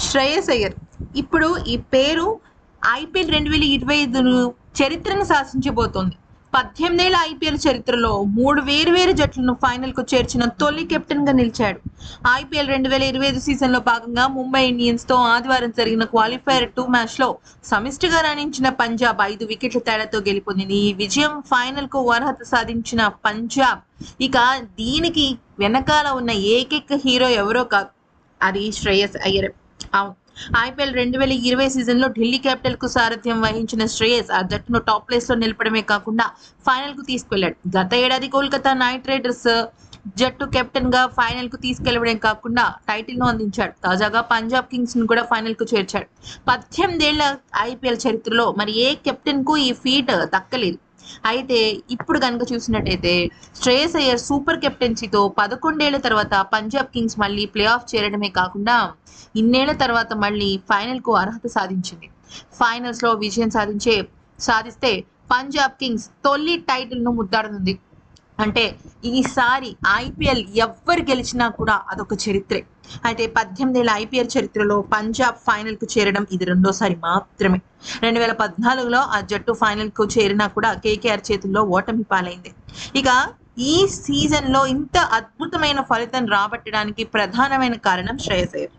శ్రేయస్ అయ్యర్ ఇప్పుడు ఈ పేరు ఐపీఎల్ 2025 చరిత్రను శాసించబోతోంది. 18 ఏళ్ల ఐపీఎల్ చరిత్రలో 3 వేర్వేరు జట్లను ఫైనల్ కు చేర్చిన తొలి కెప్టెన్ గా నిలిచాడు. ఐపీఎల్ 2025 సీజన్ లో భాగంగా ముంబై ఇండియన్స్ తో ఆదివారం జరిగిన క్వాలిఫైర్ 2 మ్యాచ్ లో సమిష్టిగా రాణించిన పంజాబ్ 5 వికెట్ల తేడాతో గెలుపొందింది. ఈ విజయం ఫైనల్ కు అర్హత సాధించిన పంజాబ్ ఇక దీనికి వెనకాల ఉన్న ఏకైక హీరో ఎవరో కాదు, అది శ్రేయస్ అయ్యర్. అవును, ఐపీఎల్ 2020 సీజన్ లో ఢిల్లీ క్యాపిటల్ కు సారథ్యం వహించిన శ్రేయస్ ఆ జట్టును టాప్ ప్లేస్ లో నిలపడమే కాకుండా ఫైనల్ కు తీసుకెళ్లాడు. గత ఏడాది కోల్కతా నైట్ రైడర్స్ జట్టు కెప్టెన్ గా ఫైనల్ కు తీసుకెళ్లడమే కాకుండా టైటిల్ ను అందించాడు. తాజాగా పంజాబ్ కింగ్స్ ను కూడా ఫైనల్ కు చేర్చాడు. 18 ఏళ్ల ఐపీఎల్ చరిత్రలో మరి ఏ కెప్టెన్ కు ఈ ఫీట్ దక్కలేదు. అయితే ఇప్పుడు కనుక చూసినట్టయితే శ్రేయస్ అయ్యర్ సూపర్ కెప్టెన్సీతో 11 ఏళ్ల తర్వాత పంజాబ్ కింగ్స్ మళ్ళీ ప్లే ఆఫ్ చేరడమే కాకుండా ఇన్నేళ్ల తర్వాత మళ్ళీ ఫైనల్ కు అర్హత సాధించింది. ఫైనల్స్ లో విజయం సాధిస్తే పంజాబ్ కింగ్స్ తొలి టైటిల్ ను ముద్దాడనుంది. అంటే ఈసారి ఐపీఎల్ ఎవ్వరు గెలిచినా కూడా అదొక చరిత్రే. అయితే 18 ఏళ్ల ఐపీఎల్ చరిత్రలో పంజాబ్ ఫైనల్ కు చేరడం ఇది రెండోసారి మాత్రమే. 2014లో ఆ జట్టు ఫైనల్ కు చేరినా కూడా కేకేఆర్ చేతుల్లో ఓటమి పాలైంది. ఇక ఈ సీజన్ లో ఇంత అద్భుతమైన ఫలితం రాబట్టడానికి ప్రధానమైన కారణం శ్రేయస్ అయ్యర్.